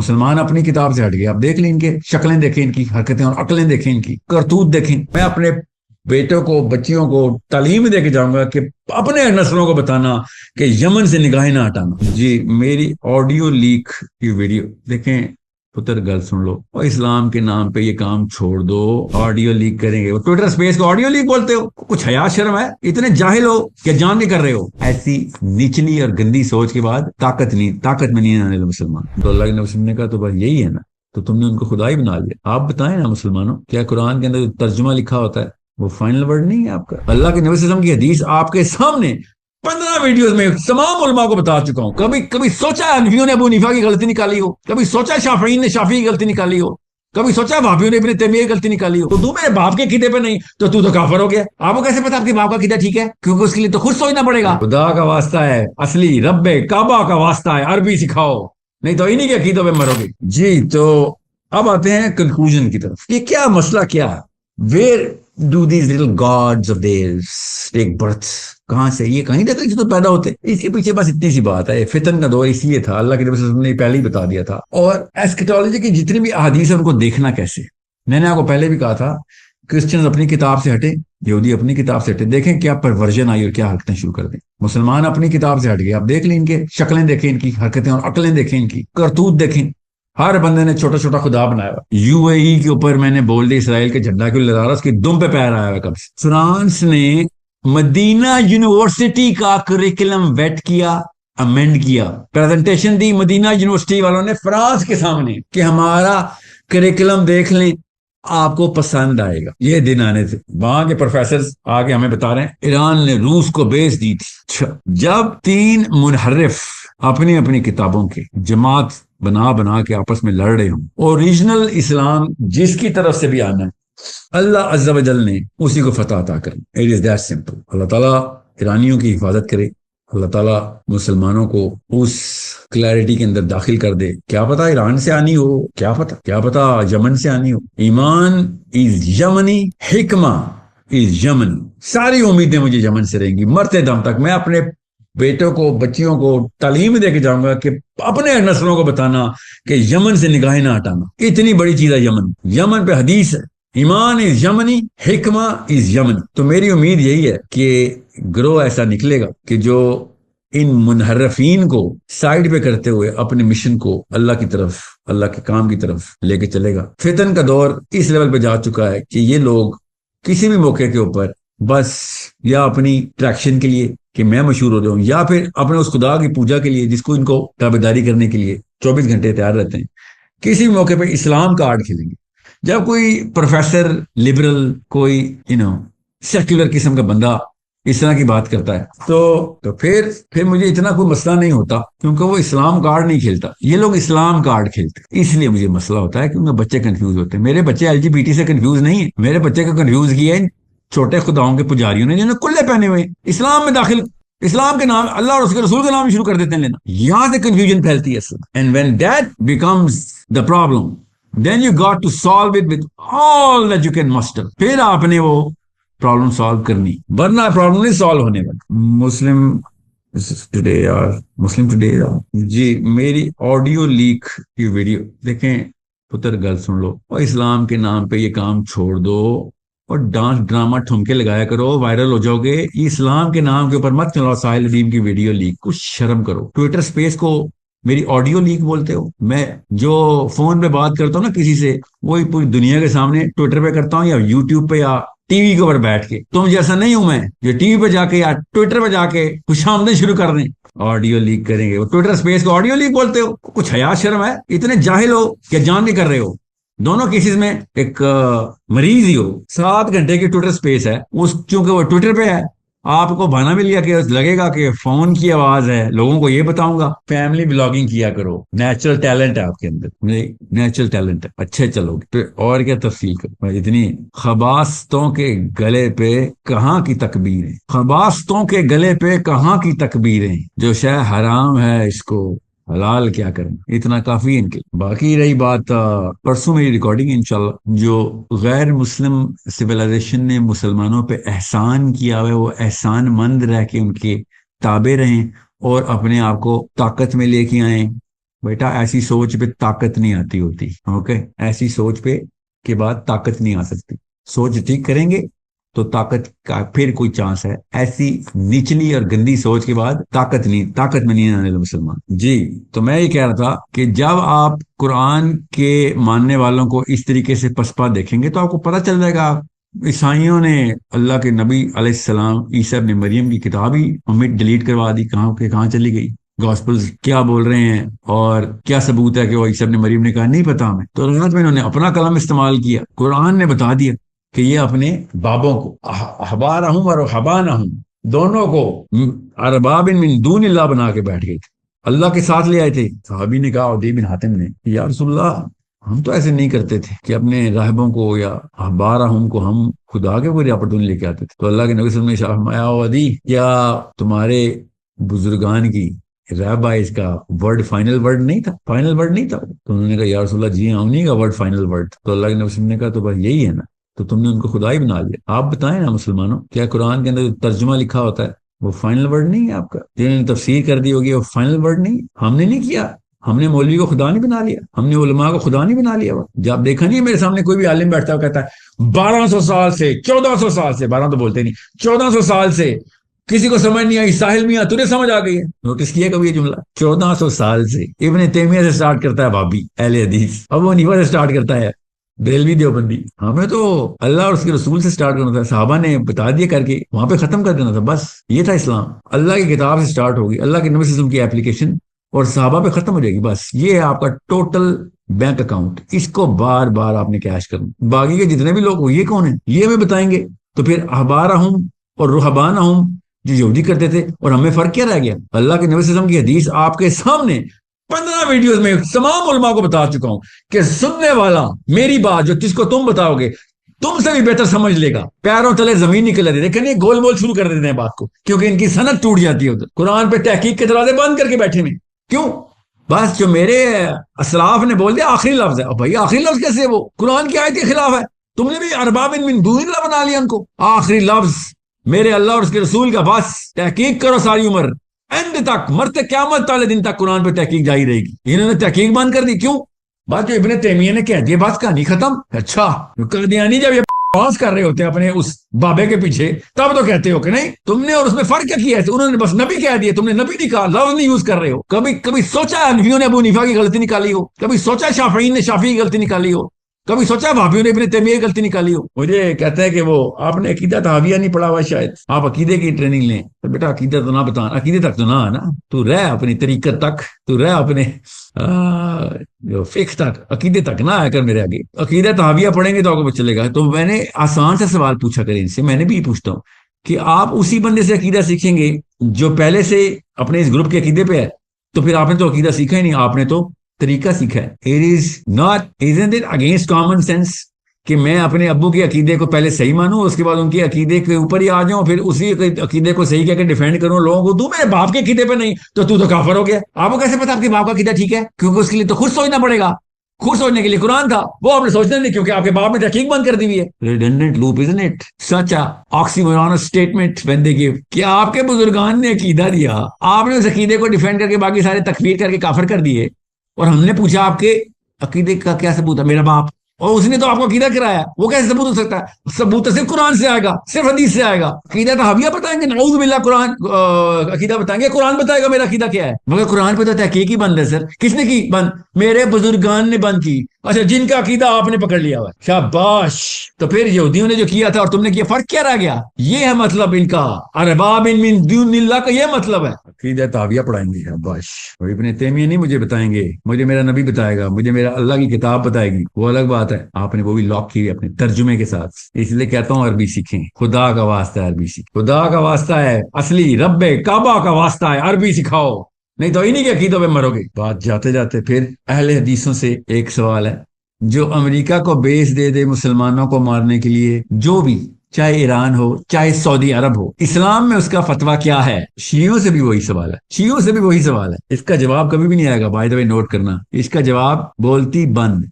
مسلمان اپنی کتاب سے ہٹ گئے. آپ دیکھ لیں ان کے شکلیں دیکھیں, ان کی حرکتیں اور عقلیں دیکھیں, ان کی کرتوت دیکھیں. میں اپنے بیٹوں کو بچیوں کو تعلیم دے کے جاؤں گا کہ اپنے نسلوں کو بتانا کہ یمن سے نگاہیں نہ ہٹانا. جی میری آڈیو لیک کی ویڈیو دیکھیں. پتر گل سن لو, اور اسلام کے نام پہ یہ کام چھوڑ دو. آڈیو لیک کریں گے, ٹویٹر اسپیس کو آڈیو لیک بولتے ہو. کچھ حیا شرم ہے؟ اتنے جاہل ہو کہ جان کے کر رہے ہو. ایسی نیچلی اور گندی سوچ کے بعد طاقت میں نہیں آنے مسلمان. تو اللہ کے نبی نے کہا تو بس یہی ہے نا, تو تم نے ان کو خدا ہی بنا لیا. آپ بتائیں نا مسلمانوں, کیا قرآن کے اندر جو ترجمہ لکھا ہوتا ہے وہ فائنل ورڈ نہیں ہے آپ کا؟ اللہ کے نبی صلی اللہ علیہ وسلم کی حدیث آپ کے سامنے 15 ویڈیوز میں تمام علماء کو بتا چکا ہوں. کبھی سوچا ہے حنفیوں نے ابو حنیفہ کی غلطی نکالی ہو؟ کبھی سوچا ہے شافعین نے شافعی کی غلطی نکالی ہو؟ کبھی سوچا ہے بھابیوں نے ابن تیمیہ کی غلطی نکالی ہو؟ تو میرے باپ کے عقیدے پہ نہیں تو کافر ہو گیا. آپ کو کیسے پتا آپ کے باپ کا عقیدہ ٹھیک ہے؟ کیونکہ اس کے لیے تو خود سوچنا پڑے گا. خدا کا واسطہ ہے, اصلی رب کعبہ کا واسطہ ہے, عربی سکھاؤ, نہیں تو انہی کے عقیدوں پہ مرو گے. جی تو اب آتے ہیں کنکلوژن کی طرف. یہ کیا مسئلہ کیا ہے؟ Where do these little gods of theirs take birth? کہاں سے یہ کہیں تک تو پیدا ہوتے؟ اس کے پیچھے بس اتنی سی بات ہے. فتن کا دور اس لیے تھا, اللہ کے نبی صلی اللہ علیہ وسلم نے پہلے ہی بتا دیا تھا. اور ایسکیٹالوجی کی جتنی بھی احادیث ہیں ان کو دیکھنا کیسے. میں نے آپ کو پہلے بھی کہا تھا, کرسچنز اپنی کتاب سے ہٹے, یہودی اپنی کتاب سے ہٹے, دیکھیں کیا پرورژن آئی اور کیا حرکتیں شروع کر دیں. مسلمان اپنی کتاب سے ہٹ گئے. آپ دیکھ لیں ان کے شکلیں دیکھیں, ان کی حرکتیں اور عقلیں دیکھیں, ان کی کرتوت دیکھیں. ہر بندے نے چھوٹا چھوٹا خدا بنایا ہوا. یو اے ای کے اوپر میں نے بول دی اسرائیل کے جھنڈا کیوں لہرا رہا, اس کی دم پہ پیر آیا ہوا. کب فرانس نے مدینہ یونیورسٹی کا کریکلم ویٹ کیا, امینڈ کیا, پریزنٹیشن دی مدینہ یونیورسٹی والوں نے فرانس کے سامنے کہ ہمارا کریکلم دیکھ لیں, آپ کو پسند آئے گا. یہ دن آنے تھے. وہاں کے پروفیسر آگے ہمیں بتا رہے ہیں ایران نے روس کو بیچ دی تھی. جب 3 منحرف اپنی اپنی کتابوں کے جماعت بنا کے آپس میں لڑ رہے ہوں, اوریجنل اسلام جس کی طرف سے بھی آنا ہے, اللہ عز و جل نے اسی کو فتح عطا کرنی. It is that simple. اللہ تعالیٰ ایرانیوں کی حفاظت کرے, اللہ تعالیٰ مسلمانوں کو اس کلیئرٹی کے اندر داخل کر دے. کیا پتا ایران سے آنی ہو, کیا پتا یمن سے آنی ہو. ایمان از یمنی, حکمہ از یمنی. ساری امیدیں مجھے یمن سے رہیں گی مرتے دم تک. میں اپنے بیٹوں کو بچیوں کو تعلیم دے کے جاؤں گا کہ اپنے نسلوں کو بتانا کہ یمن سے نگاہیں نہ ہٹانا. اتنی بڑی چیز ہے یمن. یمن پہ حدیث ہے, ایمان از یمنی, حکمہ از یمنی. تو میری امید یہی ہے کہ گروہ ایسا نکلے گا کہ جو ان منحرفین کو سائیڈ پہ کرتے ہوئے اپنے مشن کو اللہ کی طرف, اللہ کے کام کی طرف لے کے چلے گا. فتن کا دور اس لیول پہ جا چکا ہے کہ یہ لوگ کسی بھی موقع کے اوپر بس یا اپنی ٹریکشن کے لیے کہ میں مشہور ہو جاؤں, یا پھر اپنے اس خدا کی پوجا کے لیے جس کو ان کو تابعداری کرنے کے لیے 24 گھنٹے تیار رہتے ہیں, کسی بھی موقع پہ اسلام کا آرٹ کھیلیں گے. جب کوئی پروفیسر لبرل, کوئی سیکولر قسم کا بندہ اس طرح کی بات کرتا ہے تو پھر مجھے اتنا کوئی مسئلہ نہیں ہوتا, کیونکہ وہ اسلام کارڈ نہیں کھیلتا. یہ لوگ اسلام کارڈ کھیلتے, اس لیے مجھے مسئلہ ہوتا ہے کیونکہ بچے کنفیوز ہوتے ہیں. میرے بچے LGBT سے کنفیوز نہیں ہیں, میرے بچے کو کنفیوز کیا ہے چھوٹے خداؤں کے پجاریوں نے جنہوں نے کلے پہنے ہوئے اسلام میں داخل, اسلام کے نام, اللہ اور اس کے رسول کے نام شروع کر دیتے ہیں لینا. یہاں سے کنفیوژن پھیلتی ہے. And when that becomes the problem, then you got to solve it with all that you can muster. پھر آپ نے وہ پرابلم سالو کرنی, ورنہ پرابلم نہیں سالو ہونے والی. مسلم ٹوڈے جی میری آڈیو لیک کی ویڈیو دیکھیں. پتر گل سن لو, اور اسلام کے نام پہ یہ کام چھوڑ دو اور ڈانس ڈرامہ ٹھمکے لگایا کرو, وائرل ہو جاؤ گے. یہ اسلام کے نام کے اوپر مت چلاؤ ساحل ندیم کی ویڈیو لیک. کچھ شرم کرو. ٹویٹر اسپیس کو میری آڈیو لیک بولتے ہو. میں جو فون پہ بات کرتا ہوں نا کسی سے, وہی پوری دنیا کے سامنے ٹویٹر پہ کرتا ہوں یا یوٹیوب پہ یا ٹی وی کے اوپر بیٹھ کے. تم جیسا نہیں ہوں میں جو ٹی وی پہ جا کے یا ٹویٹر پہ جا کے خوش آمدیں شروع کر دیں. آڈیو لیک کریں گے, ٹویٹر اسپیس کو آڈیو لیک بولتے ہو. کچھ حیا شرم ہے؟ اتنے جاہل ہو کہ جان کے کر رہے ہو. دونوں کیسز میں ایک مریض ہی ہو. 7 گھنٹے کی ٹویٹر اسپیس ہے, اس چونکہ وہ ٹویٹر پہ ہے, آپ کو بہانا مل گیا کہ لگے گا کہ فون کی آواز ہے, لوگوں کو یہ بتاؤں گا. فیملی بلاگنگ کیا کرو, نیچرل ٹیلنٹ ہے آپ کے اندر, نیچرل ٹیلنٹ ہے, اچھے چلو گے. اور کیا تفصیل کرو. اتنی خباستوں کے گلے پہ کہاں کی تکبیریں, خباستوں کے گلے پہ کہاں کی تکبیریں, جو شے حرام ہے اس کو حلال کیا کرنا. اتنا کافی ان کے. باقی رہی بات پرسوں میری ریکارڈنگ انشاءاللہ, جو غیر مسلم سویلائزیشن نے مسلمانوں پہ احسان کیا ہے, وہ احسان مند رہ کے ان کے تابع رہیں اور اپنے آپ کو طاقت میں لے کے آئیں, بیٹا ایسی سوچ پہ طاقت نہیں آتی ہوتی. اوکے, ایسی سوچ پہ کے بعد طاقت نہیں آ سکتی. سوچ ٹھیک کریں گے تو طاقت کا پھر کوئی چانس ہے. ایسی نچلی اور گندی سوچ کے بعد طاقت میں نہیں آنے مسلمان. جی, تو میں یہ کہہ رہا تھا کہ جب آپ قرآن کے ماننے والوں کو اس طریقے سے پسپا دیکھیں گے تو آپ کو پتہ چل جائے گا عیسائیوں نے اللہ کے نبی علیہ السلام عیسیٰ ابن مریم کی کتاب ہی امید ڈیلیٹ کروا دی. کہاں چلی گئی؟ گاسپلز کیا بول رہے ہیں اور کیا ثبوت ہے کہ وہ عیسیٰ ابن مریم نے کہا نہیں پتا ہمیں. تو رات میں انہوں نے اپنا کلام استعمال کیا. قرآن نے بتا دیا کہ یہ اپنے بابوں کو احبارہم اور رہبانہم دونوں کو ارباب من دون اللہ بنا کے بیٹھ گئے تھے, اللہ کے ساتھ لے آئے تھے. صحابی نے کہا, عدی بن حاتم نے, یا رسول اللہ ہم تو ایسے نہیں کرتے تھے کہ اپنے راہبوں کو یا احبارہم کو ہم خدا کے کوئی اپرچونٹی لے کے آتے تھے. تو اللہ کے نبی صلی اللہ علیہ وسلم نے فرمایا, عدی کیا تمہارے بزرگان کی رہبا اس کا فائنل ورڈ نہیں تھا؟ تو انہوں نے کہا یا رسول اللہ جی ہاں انہیں کا ورڈ فائنل ورڈ. تو اللہ کے نبی صلی اللہ علیہ وسلم نے کہا تو بس یہی ہے نا, تو تم نے ان کو خدا ہی بنا لیا. آپ بتائیں نا مسلمانوں, کیا قرآن کے اندر جو ترجمہ لکھا ہوتا ہے وہ فائنل ورڈ نہیں ہے آپ کا؟ جنہوں نے تفسیر کر دی ہوگی وہ فائنل ورڈ نہیں. ہم نے نہیں کیا, ہم نے مولوی کو خدا نہیں بنا لیا, ہم نے علماء کو خدا نہیں بنا لیا. جب دیکھا نہیں میرے سامنے کوئی بھی عالم بیٹھتا ہوا کہتا ہے 1200 سال سے 1400 سال سے, 12 تو بولتے نہیں, 1400 سال سے کسی کو سمجھ نہیں آئی, ساحل میاں تجھے سمجھ آ گئی ہے. نوٹس کیا کبھی یہ جملہ؟ 1400 سال سے. ابن تیمیہ سے سٹارٹ کرتا ہے بابی اہل حدیث, ابو حنیفہ سے سٹارٹ کرتا ہے بریلوی دیوبندی. ہمیں تو اللہ اور اس کے رسول سے سٹارٹ کرنا تھا, صحابہ نے بتا دیا کر کے وہاں پہ ختم کر دینا تھا, بس یہ تھا اسلام. اللہ کی کتاب سے سٹارٹ ہوگی, اللہ کے نبی صلی اللہ علیہ وسلم کی اپلیکیشن اور صحابہ پہ ختم ہو جائے گی. بس یہ ہے آپ کا ٹوٹل بینک اکاؤنٹ, اس کو بار بار آپ نے کیش کرنا. باقی کے جتنے بھی لوگ یہ کون ہیں یہ ہمیں بتائیں گے. تو پھر احبارہم اور رہبانہم جو یہودی کرتے تھے, اور ہمیں فرق کیا رہ گیا؟ اللہ کے نبی صلی اللہ علیہ وسلم کی حدیث آپ کے سامنے 15 ویڈیوز میں تمام علماء کو بتا چکا ہوں کہ سننے والا میری بات جو جس کو تم بتاؤ گے تم سے بھی بہتر سمجھ لے گا. پیروں تلے زمین نکل رہی, لیکن یہ گول مول شروع کر دیتے ہیں بات کو, کیونکہ ان کی سند ٹوٹ جاتی ہے. ادھر قرآن پہ تحقیق کے دروازے بند کر کے بیٹھے میں. کیوں؟ بس جو میرے اسلاف نے بول دیا آخری لفظ ہے. اب بھائی آخری لفظ کیسے ہے؟ وہ قرآن کی آیت کے خلاف ہے. تم نے بھی ارباب من دون اللہ بنا لیا ان کو. آخری لفظ میرے اللہ اور اس کے رسول کا. بس تحقیق کرو ساری عمر, اینڈ تک, مرتے قیامت والے دن تک قرآن پہ تحقیق جاری رہے گی. انہوں نے تحقیق بند کر دی. کیوں؟ بات جو ابن تیمیہ نے کہہ دی, بات کہانی ختم. اچھا قادیانی جب یہ پاس کر رہے ہوتے ہیں اپنے اس بابے کے پیچھے, تب تو کہتے ہو کہ نہیں تم نے اور اس میں فرق کیا کیا ہے؟ انہوں نے بس نبی کہہ دیا, تم نے نبی نہیں کہا, لفظ نہیں یوز کر رہے ہو. کبھی سوچا حنفیوں نے ابو حنیفہ کی غلطی نکالی ہو؟ کبھی سوچا شافعی نے شافعی کی غلطی نکالی ہو؟ کبھی سوچا بھابیوں نے ابن تیمیہ کی غلطی نکالی ہو؟ مجھے کہتا ہے کہ وہ آپ نے عقیدہ تحاویہ نہیں پڑھا ہوا, شاید آپ عقیدے کی ٹریننگ لیں. تو بیٹا عقیدہ تو نہ بتا, عقیدے تک تو نہ آنا, تو رہ اپنی طریقت تک, تو رہ اپنے فقہ تک, عقیدے تک نہ آیا کر میرے آگے. عقیدہ تحاویہ پڑھیں گے تو آپ کو چلے گا. تو میں نے آسان سے سوال پوچھا کریں ان سے, میں نے بھی یہ پوچھتا ہوں کہ آپ اسی بندے سے عقیدہ سیکھیں گے جو پہلے سے اپنے اس گروپ کے عقیدے پہ ہے, تو پھر آپ نے تو عقیدہ سیکھا ہی نہیں, آپ نے تو طریقہ سیکھا ہے. It is not, isn't it against common sense کہ میں اپنے ابو کے عقیدے کو پہلے صحیح مانوں, اس کے بعد ان کے عقیدے کے اوپر ہی آ جاؤں, پھر اسی عقیدے کو صحیح کہہ کے ڈیفینڈ کروں لوگوں کو. تو میرے باپ کے عقیدے پہ نہیں تو کافر ہو گیا. آپ کو کیسے پتا آپ کے باپ کا عقیدہ ٹھیک ہے؟ کیونکہ اس کے لیے تو خود سوچنا پڑے گا. خود سوچنے کے لیے قرآن تھا, وہ آپ نے سوچنا نہیں کیونکہ آپ کے باپ نے تحقیق بند کر دی ہوئی ہے. Redundant loop, isn't it? Such a oxymoronic statement when they give. کہ آپ کے بزرگان نے عقیدہ دیا, آپ نے اس عقیدے کو ڈیفینڈ کر کے باقی سارے تکفیر کر کے کافر کر دیے, اور ہم نے پوچھا آپ کے عقیدے کا کیا ثبوت ہے؟ میرا باپ, اور اس نے تو آپ کو عقیدہ کرایا, وہ کیسے ثبوت ہو سکتا ہے؟ ثبوت تو صرف قرآن سے آئے گا, صرف حدیث سے آئے گا. عقیدہ تحاویہ بتائیں گے, نعوذ باللہ, قرآن عقیدہ بتائیں گے, قرآن بتائے گا میرا عقیدہ کیا ہے. مگر قرآن پہ تو تحقیق ہی بند ہے. سر کس نے کی بند؟ میرے بزرگان نے بند کی. اچھا, جن کا عقیدہ آپ نے پکڑ لیا ہوا, شاباش. تو پھر یہودیوں نے جو کیا تھا اور تم نے کیا, فرق کیا رہ گیا؟ یہ ہے مطلب ان کا ارباب من دون اللہ کا, یہ مطلب ہے. عقیدہ تحاویہ پڑھائیں گے, شاباش. اور ابن تیمیہ نہیں مجھے بتائیں گے, مجھے میرا نبی بتائے گا, مجھے میرا اللہ کی کتاب بتائے گی, وہ الگ بات ہے. آپ نے وہ بھی لاک کی اپنے ترجمے کے ساتھ. اس لیے کہتا ہوں عربی سیکھیں, خدا کا واسطہ ہے عربی سیکھیں, خدا کا واسطہ ہے, اصلی رب کعبہ کا واسطہ ہے, عربی سکھاؤ, نہیں تو انہی کے عقیدوں پہ مرو گے. بات جاتے جاتے پھر اہل حدیثوں سے ایک سوال ہے, جو امریکہ کو بیس دے دے مسلمانوں کو مارنے کے لیے, جو بھی, چاہے ایران ہو چاہے سعودی عرب ہو, اسلام میں اس کا فتویٰ کیا ہے؟ شیعوں سے بھی وہی سوال ہے, شیعوں سے بھی وہی سوال ہے. اس کا جواب کبھی بھی نہیں آئے گا, بائی دا وے نوٹ کرنا, اس کا جواب بولتی بند.